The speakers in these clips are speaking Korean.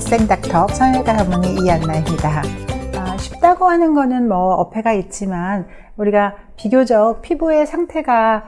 쌩닥터 성형외과 전문의 이한나입니다. 쉽다고 하는 거는 어폐가 있지만 우리가 비교적 피부의 상태가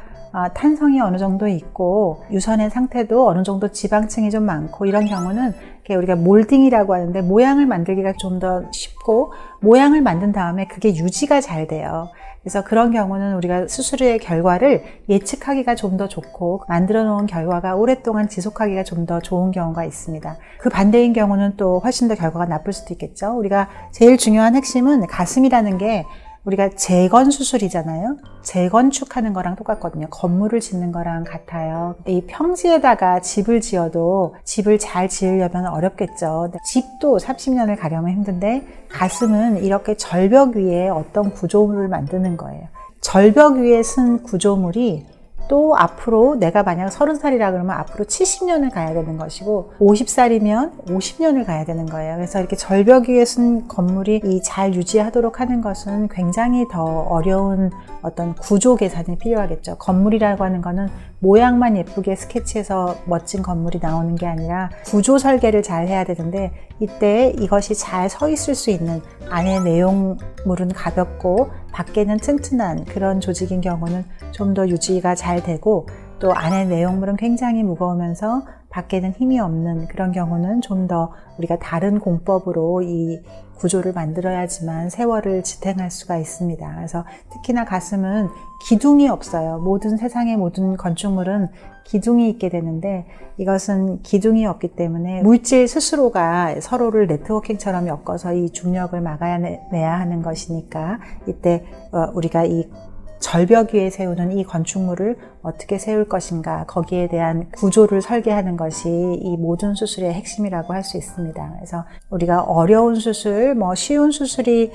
탄성이 어느 정도 있고 유선의 상태도 어느 정도 지방층이 좀 많고 이런 경우는 우리가 몰딩이라고 하는데 모양을 만들기가 좀 더 쉽고 모양을 만든 다음에 그게 유지가 잘 돼요. 그래서 그런 경우는 우리가 수술의 결과를 예측하기가 좀 더 좋고 만들어 놓은 결과가 오랫동안 지속하기가 좀 더 좋은 경우가 있습니다. 그 반대인 경우는 또 훨씬 더 결과가 나쁠 수도 있겠죠. 우리가 제일 중요한 핵심은 가슴이라는 게 우리가 재건수술이잖아요. 재건축하는 거랑 똑같거든요. 건물을 짓는 거랑 같아요. 이 평지에다가 집을 지어도 집을 잘 지으려면 어렵겠죠. 집도 30년을 가려면 힘든데 가슴은 이렇게 절벽 위에 어떤 구조물을 만드는 거예요. 절벽 위에 쓴 구조물이 또 앞으로 내가 만약 30살이라 그러면 앞으로 70년을 가야 되는 것이고 50살이면 50년을 가야 되는 거예요. 그래서 이렇게 절벽 위에 쓴 건물이 잘 유지하도록 하는 것은 굉장히 더 어려운 어떤 구조 계산이 필요하겠죠. 건물이라고 하는 거는 모양만 예쁘게 스케치해서 멋진 건물이 나오는 게 아니라 구조 설계를 잘 해야 되는데 이때 이것이 잘 서 있을 수 있는 안에 내용물은 가볍고 밖에는 튼튼한 그런 조직인 경우는 좀 더 유지가 잘 되고 또 안에 내용물은 굉장히 무거우면서 밖에는 힘이 없는 그런 경우는 좀 더 우리가 다른 공법으로 이 구조를 만들어야지만 세월을 지탱할 수가 있습니다. 그래서 특히나 가슴은 기둥이 없어요. 세상의 모든 건축물은 기둥이 있게 되는데 이것은 기둥이 없기 때문에 물질 스스로가 서로를 네트워킹처럼 엮어서 이 중력을 막아내야 하는 것이니까 이때 우리가 이 절벽 위에 세우는 이 건축물을 어떻게 세울 것인가 거기에 대한 구조를 설계하는 것이 이 모든 수술의 핵심이라고 할 수 있습니다. 그래서 우리가 어려운 수술, 쉬운 수술이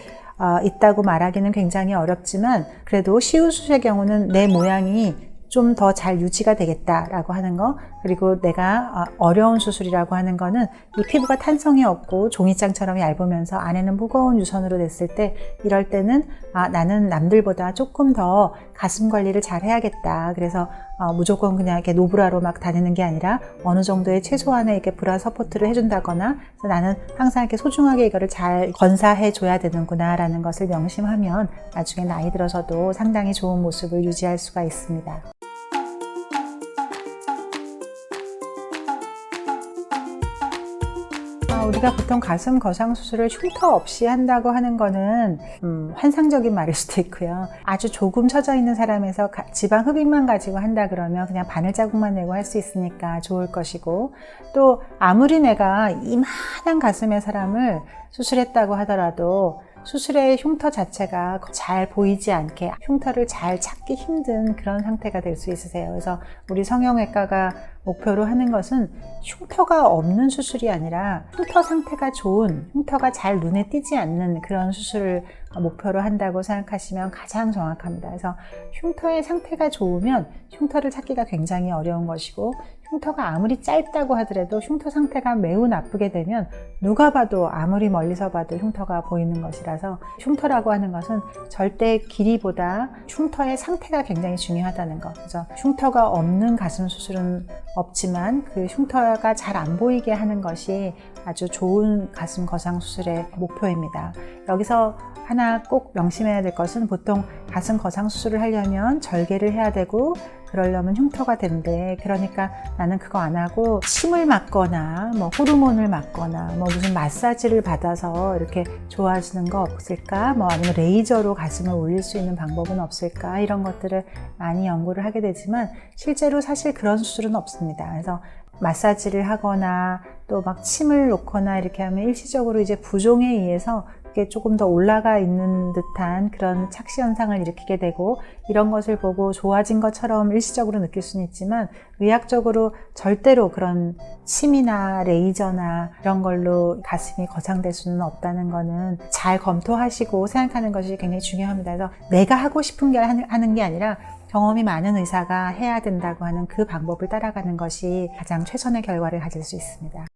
있다고 말하기는 굉장히 어렵지만 그래도 쉬운 수술의 경우는 내 모양이 좀 더 잘 유지가 되겠다라고 하는 거, 그리고 내가 어려운 수술이라고 하는 거는 이 피부가 탄성이 없고 종이장처럼 얇으면서 안에는 무거운 유선으로 됐을 때 이럴 때는 나는 남들보다 조금 더 가슴 관리를 잘 해야겠다. 그래서 무조건 그냥 이렇게 노브라로 막 다니는 게 아니라 어느 정도의 최소한의 이렇게 브라 서포트를 해준다거나 그래서 나는 항상 이렇게 소중하게 이거를 잘 건사해 줘야 되는구나 라는 것을 명심하면 나중에 나이 들어서도 상당히 좋은 모습을 유지할 수가 있습니다. 우리가 보통 가슴 거상 수술을 흉터 없이 한다고 하는 거는 환상적인 말일 수도 있고요. 아주 조금 처져 있는 사람에서 지방 흡입만 가지고 한다 그러면 그냥 바늘 자국만 내고 할 수 있으니까 좋을 것이고, 또 아무리 내가 이만한 가슴의 사람을 수술했다고 하더라도 수술의 흉터 자체가 잘 보이지 않게 흉터를 잘 찾기 힘든 그런 상태가 될 수 있으세요. 그래서 우리 성형외과가 목표로 하는 것은 흉터가 없는 수술이 아니라 흉터 상태가 좋은, 흉터가 잘 눈에 띄지 않는 그런 수술을 목표로 한다고 생각하시면 가장 정확합니다. 그래서 흉터의 상태가 좋으면 흉터를 찾기가 굉장히 어려운 것이고, 흉터가 아무리 짧다고 하더라도 흉터 상태가 매우 나쁘게 되면 누가 봐도 아무리 멀리서 봐도 흉터가 보이는 것이라서 흉터라고 하는 것은 절대 길이보다 흉터의 상태가 굉장히 중요하다는 것. 그래서 흉터가 없는 가슴 수술은 없지만 그 흉터가 잘 안 보이게 하는 것이 아주 좋은 가슴 거상 수술의 목표입니다. 여기서 하나 꼭 명심해야 될 것은 보통 가슴 거상 수술을 하려면 절개를 해야 되고 그러려면 흉터가 된대. 그러니까 나는 그거 안 하고 침을 맞거나 호르몬을 맞거나 무슨 마사지를 받아서 이렇게 좋아지는 거 없을까? 아니면 레이저로 가슴을 올릴 수 있는 방법은 없을까? 이런 것들을 많이 연구를 하게 되지만 실제로 사실 그런 수술은 없습니다. 그래서 마사지를 하거나 또 침을 놓거나 이렇게 하면 일시적으로 이제 부종에 의해서 그게 조금 더 올라가 있는 듯한 그런 착시 현상을 일으키게 되고, 이런 것을 보고 좋아진 것처럼 일시적으로 느낄 수는 있지만 의학적으로 절대로 그런 침이나 레이저나 이런 걸로 가슴이 거상될 수는 없다는 거는 잘 검토하시고 생각하는 것이 굉장히 중요합니다. 그래서 내가 하고 싶은 게 하는 게 아니라 경험이 많은 의사가 해야 된다고 하는 그 방법을 따라가는 것이 가장 최선의 결과를 가질 수 있습니다.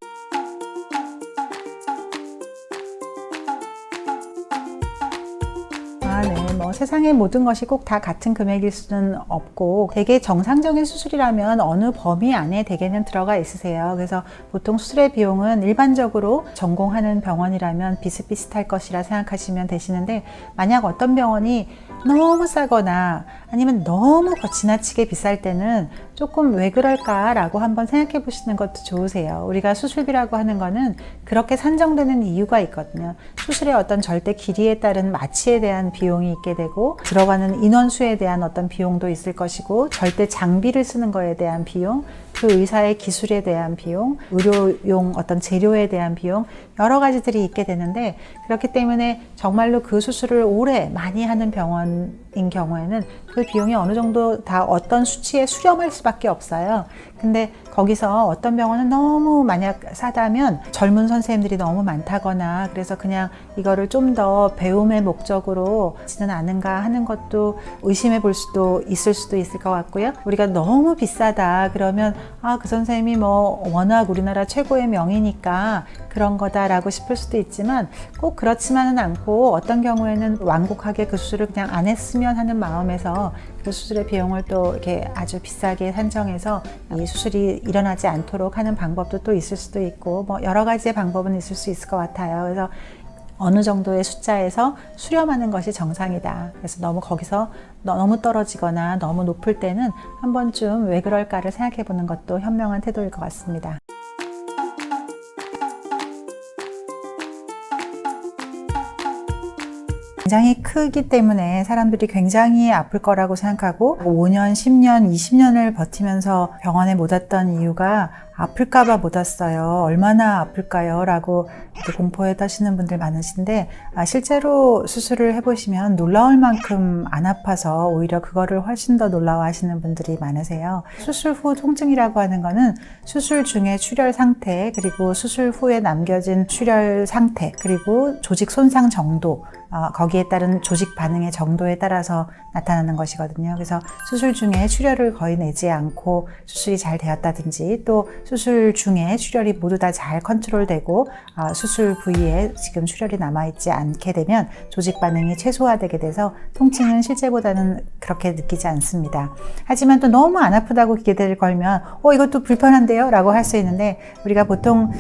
세상의 모든 것이 꼭 다 같은 금액일 수는 없고 되게 정상적인 수술이라면 어느 범위 안에 대개는 들어가 있으세요. 그래서 보통 수술의 비용은 일반적으로 전공하는 병원이라면 비슷비슷할 것이라 생각하시면 되시는데, 만약 어떤 병원이 너무 싸거나 아니면 너무 지나치게 비쌀 때는 조금 왜 그럴까라고 한번 생각해 보시는 것도 좋으세요. 우리가 수술비라고 하는 거는 그렇게 산정되는 이유가 있거든요. 수술의 어떤 절대 길이에 따른 마취에 대한 비용이 있게 되고, 들어가는 인원수에 대한 어떤 비용도 있을 것이고, 절대 장비를 쓰는 거에 대한 비용, 그 의사의 기술에 대한 비용, 의료용 어떤 재료에 대한 비용, 여러 가지들이 있게 되는데, 그렇기 때문에 정말로 그 수술을 오래 많이 하는 병원인 경우에는 그 비용이 어느 정도 다 어떤 수치에 수렴할 수밖에 없어요. 근데 거기서 어떤 병원은 너무 만약 싸다면 젊은 선생님들이 너무 많다거나, 그래서 그냥 이거를 좀 더 배움의 목적으로 지는 않은가 하는 것도 의심해 볼 수도 있을 것 같고요. 우리가 너무 비싸다 그러면 그 선생님이 워낙 우리나라 최고의 명의니까 그런 거다라고 싶을 수도 있지만, 꼭 그렇지만은 않고 어떤 경우에는 완곡하게 그 수술을 그냥 안 했으면 하는 마음에서 그 수술의 비용을 또 이렇게 아주 비싸게 산정해서 이 수술이 일어나지 않도록 하는 방법도 또 있을 수도 있고, 여러 가지의 방법은 있을 수 있을 것 같아요. 그래서 어느 정도의 숫자에서 수렴하는 것이 정상이다. 그래서 너무 거기서 너무 떨어지거나 너무 높을 때는 한 번쯤 왜 그럴까를 생각해 보는 것도 현명한 태도일 것 같습니다. 굉장히 크기 때문에 사람들이 굉장히 아플 거라고 생각하고 5년, 10년, 20년을 버티면서 병원에 못 왔던 이유가 아플까봐 못 왔어요. 얼마나 아플까요? 라고 공포에 떠시는 분들 많으신데, 실제로 수술을 해보시면 놀라울 만큼 안 아파서 오히려 그거를 훨씬 더 놀라워하시는 분들이 많으세요. 수술 후 통증이라고 하는 거는 수술 중의 출혈 상태, 그리고 수술 후에 남겨진 출혈 상태, 그리고 조직 손상 정도, 거기에 따른 조직 반응의 정도에 따라서 나타나는 것이거든요. 그래서 수술 중에 출혈을 거의 내지 않고 수술이 잘 되었다든지, 또 수술 중에 출혈이 모두 다 잘 컨트롤되고 수술 부위에 지금 출혈이 남아있지 않게 되면 조직 반응이 최소화되게 돼서 통증은 실제보다는 그렇게 느끼지 않습니다. 하지만 또 너무 안 아프다고 기대를 걸면 이것도 불편한데요? 라고 할 수 있는데, 우리가 보통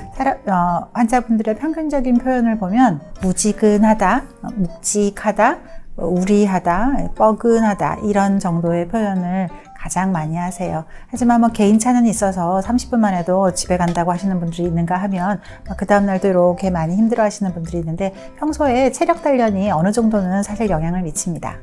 환자분들의 평균적인 표현을 보면 무지근하다, 묵직하다, 우리하다, 뻐근하다, 이런 정도의 표현을 가장 많이 하세요. 하지만 개인차는 있어서 30분만 해도 집에 간다고 하시는 분들이 있는가 하면 그 다음날도 이렇게 많이 힘들어 하시는 분들이 있는데, 평소에 체력 단련이 어느 정도는 사실 영향을 미칩니다.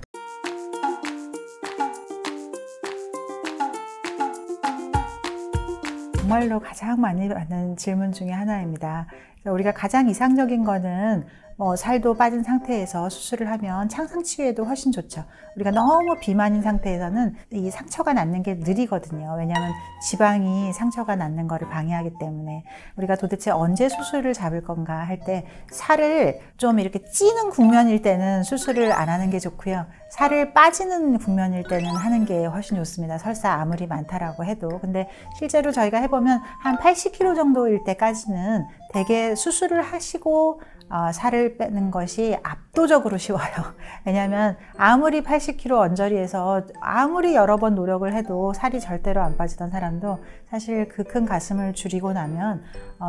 정말로 가장 많이 받는 질문 중에 하나입니다. 우리가 가장 이상적인 거는 살도 빠진 상태에서 수술을 하면 창상 치유에도 훨씬 좋죠. 우리가 너무 비만인 상태에서는 이 상처가 낫는 게 느리거든요. 왜냐하면 지방이 상처가 낫는 거를 방해하기 때문에. 우리가 도대체 언제 수술을 잡을 건가 할 때, 살을 좀 이렇게 찌는 국면일 때는 수술을 안 하는 게 좋고요. 살을 빠지는 국면일 때는 하는 게 훨씬 좋습니다. 설사 아무리 많다라고 해도. 근데 실제로 저희가 해보면 한 80kg 정도일 때까지는 되게 수술을 하시고 살을 빼는 것이 압도적으로 쉬워요. 왜냐하면 아무리 80kg 언저리에서 아무리 여러 번 노력을 해도 살이 절대로 안 빠지던 사람도 사실 그 큰 가슴을 줄이고 나면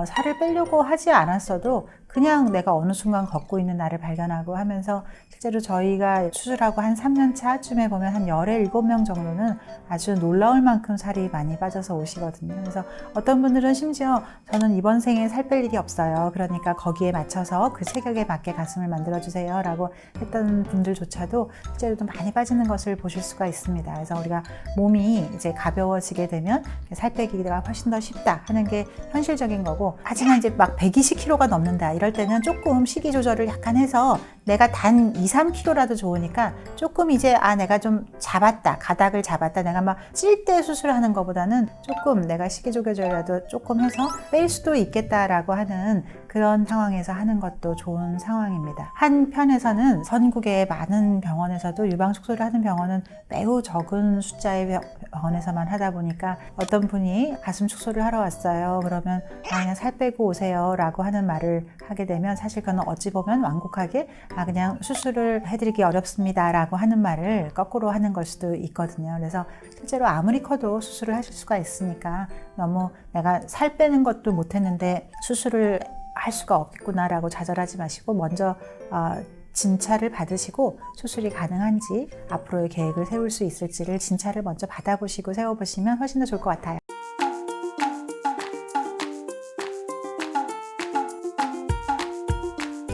살을 빼려고 하지 않았어도 그냥 내가 어느 순간 걷고 있는 나를 발견하고 하면서, 실제로 저희가 수술하고 한 3년 차쯤에 보면 한 17명 정도는 아주 놀라울 만큼 살이 많이 빠져서 오시거든요. 그래서 어떤 분들은 심지어 저는 이번 생에 살 뺄 일이 없어요. 그러니까 거기에 맞춰서 그 체격에 맞게 가슴을 만들어주세요 라고 했던 분들조차도 실제로 좀 많이 빠지는 것을 보실 수가 있습니다. 그래서 우리가 몸이 이제 가벼워지게 되면 살 빼기가 훨씬 더 쉽다 하는 게 현실적인 거고, 하지만 이제 120kg가 넘는다 이럴 때는 조금 식이 조절을 약간 해서 내가 단 2-3kg라도 좋으니까 조금 이제 내가 좀 잡았다, 가닥을 잡았다, 내가 찔 때 수술하는 것보다는 조금 내가 식이 조절이라도 조금 해서 뺄 수도 있겠다라고 하는 그런 상황에서 하는 것도 좋은 상황입니다. 한편에서는 선국의 많은 병원에서도 유방 축소를 하는 병원은 매우 적은 숫자의 병원에서만 하다 보니까 어떤 분이 가슴 축소를 하러 왔어요. 그러면 그냥 살 빼고 오세요 라고 하는 말을 하게 되면 사실 그건 어찌 보면 완곡하게 그냥 수술을 해드리기 어렵습니다 라고 하는 말을 거꾸로 하는 걸 수도 있거든요. 그래서 실제로 아무리 커도 수술을 하실 수가 있으니까 너무 내가 살 빼는 것도 못했는데 수술을 할 수가 없겠구나 라고 좌절하지 마시고 먼저 진찰을 받으시고 수술이 가능한지 앞으로의 계획을 세울 수 있을지를 진찰을 먼저 받아보시고 세워보시면 훨씬 더 좋을 것 같아요.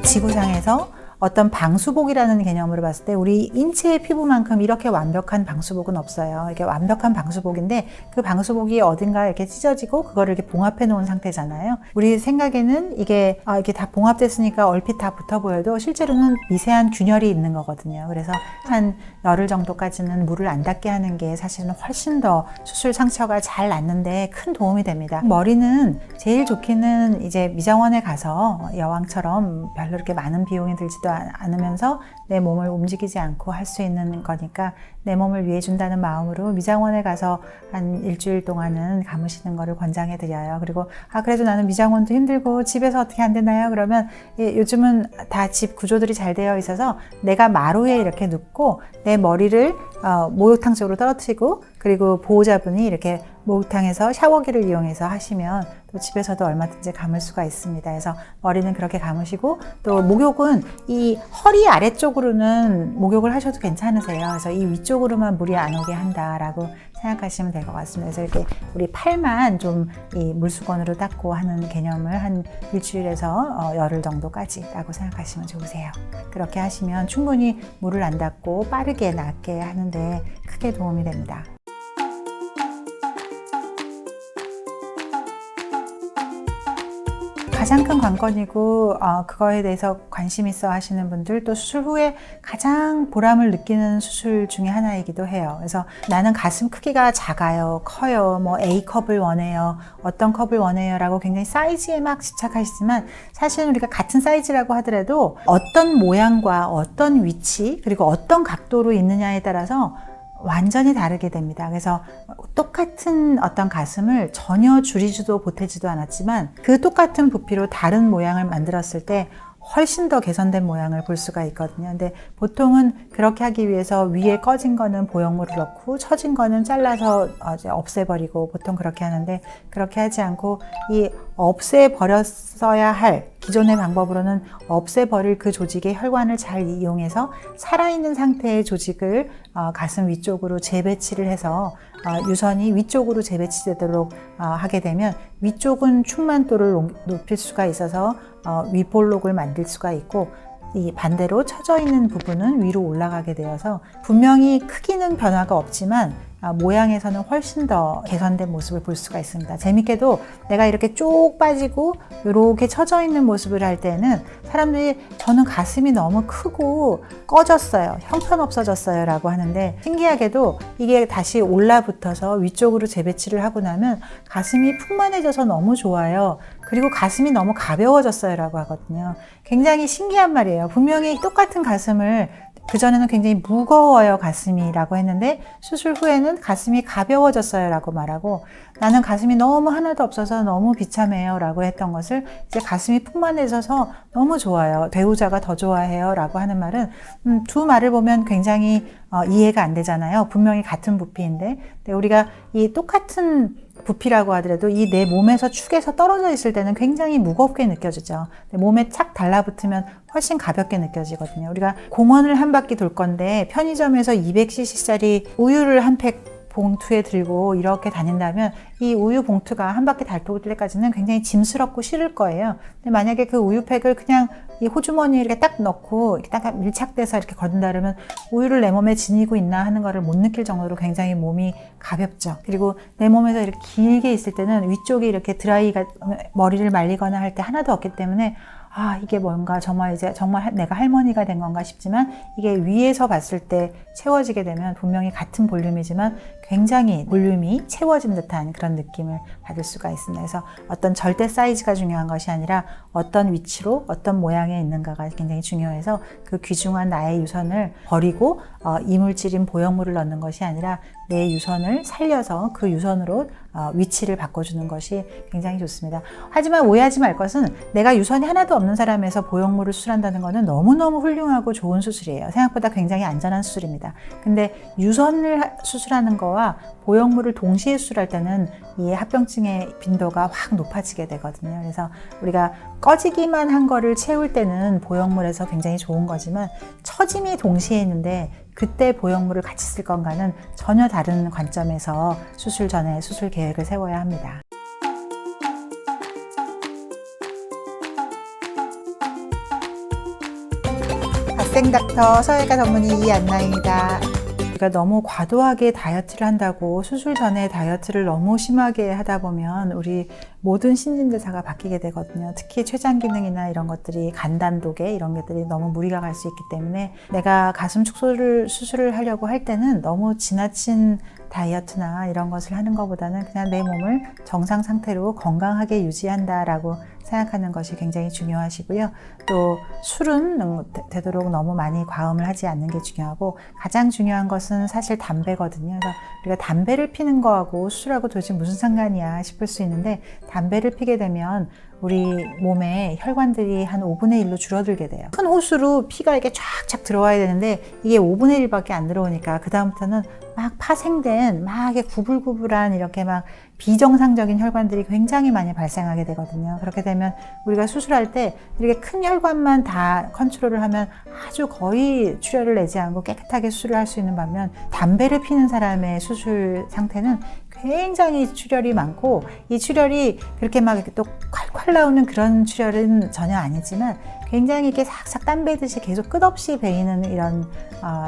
지구상에서 어떤 방수복이라는 개념으로 봤을 때 우리 인체의 피부만큼 이렇게 완벽한 방수복은 없어요. 이게 완벽한 방수복인데 그 방수복이 어딘가 이렇게 찢어지고 그거를 이렇게 봉합해 놓은 상태잖아요. 우리 생각에는 이게 다 봉합됐으니까 얼핏 다 붙어 보여도 실제로는 미세한 균열이 있는 거거든요. 그래서 한 열흘 정도까지는 물을 안 닿게 하는 게 사실은 훨씬 더 수술 상처가 잘 낫는데 큰 도움이 됩니다. 머리는 제일 좋기는 이제 미장원에 가서 여왕처럼 별로 이렇게 많은 비용이 들지도 않으면서 내 몸을 움직이지 않고 할 수 있는 거니까 내 몸을 위해 준다는 마음으로 미장원에 가서 한 일주일 동안은 감으시는 거를 권장해 드려요. 그리고 그래도 나는 미장원도 힘들고 집에서 어떻게 안 되나요? 그러면 요즘은 다 집 구조들이 잘 되어 있어서 내가 마루에 이렇게 눕고 내 머리를 목욕탕 쪽으로 떨어뜨리고 그리고 보호자분이 이렇게 목욕탕에서 샤워기를 이용해서 하시면 또 집에서도 얼마든지 감을 수가 있습니다. 그래서 머리는 그렇게 감으시고 또 목욕은 이 허리 아래쪽으로는 목욕을 하셔도 괜찮으세요. 그래서 이 위쪽으로만 물이 안 오게 한다라고 생각하시면 될 것 같습니다. 그래서 이렇게 우리 팔만 좀 이 물수건으로 닦고 하는 개념을 한 일주일에서 열흘 정도까지라고 생각하시면 좋으세요. 그렇게 하시면 충분히 물을 안 닦고 빠르게 낫게 하는데 크게 도움이 됩니다. 가장 큰 관건이고 그거에 대해서 관심 있어 하시는 분들 또 수술 후에 가장 보람을 느끼는 수술 중에 하나이기도 해요. 그래서 나는 가슴 크기가 작아요, 커요, 뭐 A컵을 원해요, 어떤 컵을 원해요 라고 굉장히 사이즈에 막 집착하시지만 사실은 우리가 같은 사이즈라고 하더라도 어떤 모양과 어떤 위치 그리고 어떤 각도로 있느냐에 따라서 완전히 다르게 됩니다. 그래서 똑같은 어떤 가슴을 전혀 줄이지도 보태지도 않았지만 그 똑같은 부피로 다른 모양을 만들었을 때 훨씬 더 개선된 모양을 볼 수가 있거든요. 근데 보통은 그렇게 하기 위해서 위에 꺼진 거는 보형물을 넣고 처진 거는 잘라서 없애버리고 보통 그렇게 하는데 그렇게 하지 않고 이 없애버렸어야 할 기존의 방법으로는 없애버릴 그 조직의 혈관을 잘 이용해서 살아있는 상태의 조직을 가슴 위쪽으로 재배치를 해서 유선이 위쪽으로 재배치되도록 하게 되면 위쪽은 충만도를 높일 수가 있어서 위볼록을 만들 수가 있고 이 반대로 처져 있는 부분은 위로 올라가게 되어서 분명히 크기는 변화가 없지만 모양에서는 훨씬 더 개선된 모습을 볼 수가 있습니다. 재밌게도 내가 이렇게 쭉 빠지고 이렇게 처져 있는 모습을 할 때는 사람들이 저는 가슴이 너무 크고 꺼졌어요, 형편없어졌어요 라고 하는데 신기하게도 이게 다시 올라붙어서 위쪽으로 재배치를 하고 나면 가슴이 풍만해져서 너무 좋아요. 그리고 가슴이 너무 가벼워졌어요 라고 하거든요. 굉장히 신기한 말이에요. 분명히 똑같은 가슴을 그전에는 굉장히 무거워요 가슴이라고 했는데 수술 후에는 가슴이 가벼워졌어요 라고 말하고 나는 가슴이 너무 하나도 없어서 너무 비참해요 라고 했던 것을 이제 가슴이 풍만해져서 너무 좋아요, 배우자가 더 좋아해요 라고 하는 말은 두 말을 보면 굉장히 이해가 안 되잖아요. 분명히 같은 부피인데 우리가 이 똑같은 부피라고 하더라도 이 내 몸에서 축에서 떨어져 있을 때는 굉장히 무겁게 느껴지죠. 몸에 착 달라붙으면 훨씬 가볍게 느껴지거든요. 우리가 공원을 한 바퀴 돌 건데 편의점에서 200cc짜리 우유를 한 팩 봉투에 들고 이렇게 다닌다면 이 우유 봉투가 한 바퀴 돌 때까지는 굉장히 짐스럽고 싫을 거예요. 근데 만약에 그 우유팩을 그냥 이 호주머니에 이렇게 딱 넣고 이렇게 딱 밀착돼서 이렇게 걷는다 그러면 우유를 내 몸에 지니고 있나 하는 거를 못 느낄 정도로 굉장히 몸이 가볍죠. 그리고 내 몸에서 이렇게 길게 있을 때는 위쪽이 이렇게 드라이가 머리를 말리거나 할 때 하나도 없기 때문에 이게 뭔가 정말 내가 할머니가 된 건가 싶지만 이게 위에서 봤을 때 채워지게 되면 분명히 같은 볼륨이지만 굉장히 볼륨이 채워진 듯한 그런 느낌을 받을 수가 있습니다. 그래서 어떤 절대 사이즈가 중요한 것이 아니라 어떤 위치로 어떤 모양에 있는가가 굉장히 중요해서 그 귀중한 나의 유선을 버리고 이물질인 보형물을 넣는 것이 아니라 내 유선을 살려서 그 유선으로 위치를 바꿔주는 것이 굉장히 좋습니다. 하지만 오해하지 말 것은 내가 유선이 하나도 없는 사람에서 보형물을 수술한다는 것은 너무너무 훌륭하고 좋은 수술이에요. 생각보다 굉장히 안전한 수술입니다. 근데 유선을 수술하는 거와 보형물을 동시에 수술할 때는 이 합병증의 빈도가 확 높아지게 되거든요. 그래서 우리가 꺼지기만 한 거를 채울 때는 보형물에서 굉장히 좋은 거지만 처짐이 동시에 있는데 그때 보형물을 같이 쓸 건가는 전혀 다른 관점에서 수술 전에 수술 계획을 세워야 합니다. 갓생닥터 서외과 전문의 이안나입니다. 우리가 너무 과도하게 다이어트를 한다고 수술 전에 다이어트를 너무 심하게 하다 보면 우리 모든 신진대사가 바뀌게 되거든요. 특히 췌장 기능이나 이런 것들이 간단독에 이런 것들이 너무 무리가 갈 수 있기 때문에 내가 가슴 축소를 수술을 하려고 할 때는 너무 지나친 다이어트나 이런 것을 하는 것보다는 그냥 내 몸을 정상 상태로 건강하게 유지한다라고 생각하는 것이 굉장히 중요하시고요. 또 술은 되도록 너무 많이 과음을 하지 않는 게 중요하고 가장 중요한 것은 사실 담배거든요. 그래서 우리가 담배를 피는 거하고 수술하고 도대체 무슨 상관이야 싶을 수 있는데 담배를 피게 되면 우리 몸에 혈관들이 한 5분의 1로 줄어들게 돼요. 큰 호수로 피가 이렇게 쫙쫙 들어와야 되는데 이게 5분의 1밖에 안 들어오니까 그 다음부터는 막 파생된 막 이렇게 구불구불한 이렇게 막 비정상적인 혈관들이 굉장히 많이 발생하게 되거든요. 그렇게 되면 우리가 수술할 때 이렇게 큰 혈관만 다 컨트롤을 하면 아주 거의 출혈을 내지 않고 깨끗하게 수술을 할 수 있는 반면 담배를 피는 사람의 수술 상태는 굉장히 출혈이 많고 이 출혈이 그렇게 막 이렇게 또 콸콸 나오는 그런 출혈은 전혀 아니지만 굉장히 이렇게 싹싹 땀 배듯이 계속 끝없이 배이는 이런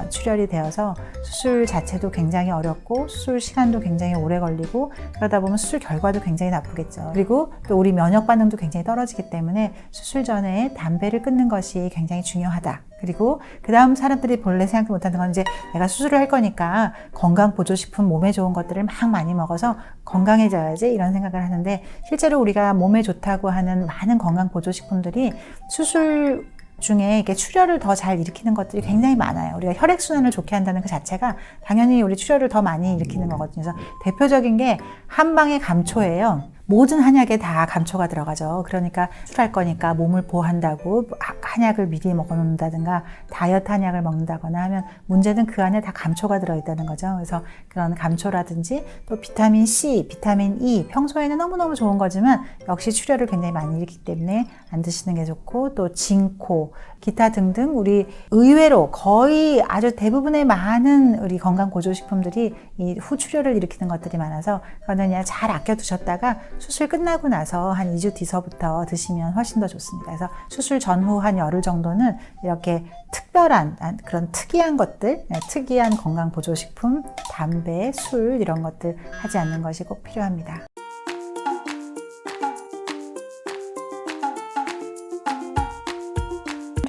출혈이 되어서 수술 자체도 굉장히 어렵고 수술 시간도 굉장히 오래 걸리고 그러다 보면 수술 결과도 굉장히 나쁘겠죠. 그리고 또 우리 면역 반응도 굉장히 떨어지기 때문에 수술 전에 담배를 끊는 것이 굉장히 중요하다. 그리고 그 다음 사람들이 본래 생각도 못하는 건 이제 내가 수술을 할 거니까 건강보조식품 몸에 좋은 것들을 막 많이 먹어서 건강해져야지 이런 생각을 하는데 실제로 우리가 몸에 좋다고 하는 많은 건강보조식품들이 수술 중에 이렇게 출혈을 더 잘 일으키는 것들이 굉장히 많아요. 우리가 혈액순환을 좋게 한다는 그 자체가 당연히 우리 출혈을 더 많이 일으키는 거거든요. 그래서 대표적인 게 한방의 감초예요. 모든 한약에 다 감초가 들어가죠. 그러니까 수술할 거니까 몸을 보호한다고 한약을 미리 먹어놓는다든가 다이어트 한약을 먹는다거나 하면 문제는 그 안에 다 감초가 들어있다는 거죠. 그래서 그런 감초라든지 또 비타민 C, 비타민 E 평소에는 너무너무 좋은 거지만 역시 출혈을 굉장히 많이 일으키기 때문에 안 드시는 게 좋고 또 진코, 기타 등등 우리 의외로 거의 아주 대부분의 많은 우리 건강 보조식품들이 이 후출혈을 일으키는 것들이 많아서 그거는 그냥 잘 아껴두셨다가 수술 끝나고 나서 한 2주 뒤서부터 드시면 훨씬 더 좋습니다. 그래서 수술 전후 한 열흘 정도는 이렇게 특별한 그런 특이한 것들, 특이한 건강 보조식품, 담배, 술 이런 것들 하지 않는 것이 꼭 필요합니다.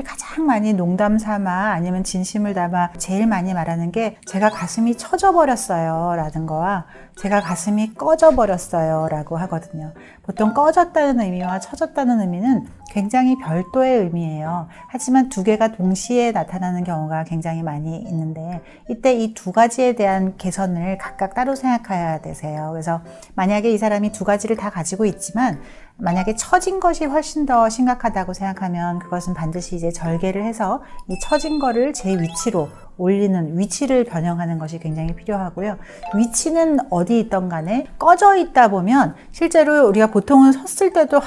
가장 많이 농담 삼아 아니면 진심을 담아 제일 많이 말하는 게 제가 가슴이 처져버렸어요 라는 거와 제가 가슴이 꺼져버렸어요 라고 하거든요. 보통 꺼졌다는 의미와 처졌다는 의미는 굉장히 별도의 의미예요. 하지만 두 개가 동시에 나타나는 경우가 굉장히 많이 있는데 이때 이 두 가지에 대한 개선을 각각 따로 생각해야 되세요. 그래서 만약에 이 사람이 두 가지를 다 가지고 있지만 만약에 처진 것이 훨씬 더 심각하다고 생각하면 그것은 반드시 이제 절개를 해서 이 처진 거를 제 위치로 올리는 위치를 변형하는 것이 굉장히 필요하고요. 위치는 어디 있던 간에 꺼져 있다 보면 실제로 우리가 보통은 섰을 때도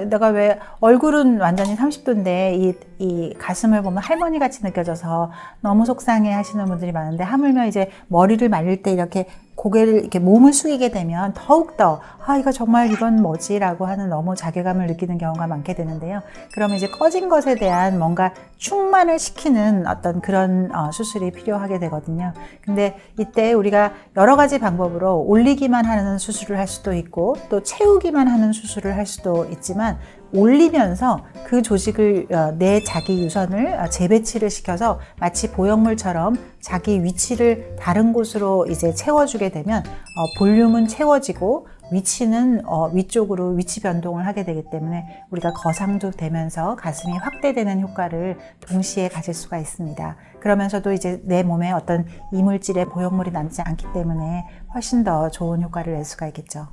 내가 왜 얼굴은 완전히 30도인데 이 가슴을 보면 할머니 같이 느껴져서 너무 속상해 하시는 분들이 많은데 하물며 이제 머리를 말릴 때 이렇게 고개를 이렇게 몸을 숙이게 되면 더욱더 이거 정말 이건 뭐지? 라고 하는 너무 자괴감을 느끼는 경우가 많게 되는데요. 그러면 이제 꺼진 것에 대한 뭔가 충만을 시키는 어떤 그런 수술이 필요하게 되거든요. 근데 이때 우리가 여러 가지 방법으로 올리기만 하는 수술을 할 수도 있고 또 채우기만 하는 수술을 할 수도 있지만 올리면서 그 조직을 내 자기 유선을 재배치를 시켜서 마치 보형물처럼 자기 위치를 다른 곳으로 이제 채워주게 되면 볼륨은 채워지고 위치는 위쪽으로 위치 변동을 하게 되기 때문에 우리가 거상도 되면서 가슴이 확대되는 효과를 동시에 가질 수가 있습니다. 그러면서도 이제 내 몸에 어떤 이물질의 보형물이 남지 않기 때문에 훨씬 더 좋은 효과를 낼 수가 있겠죠.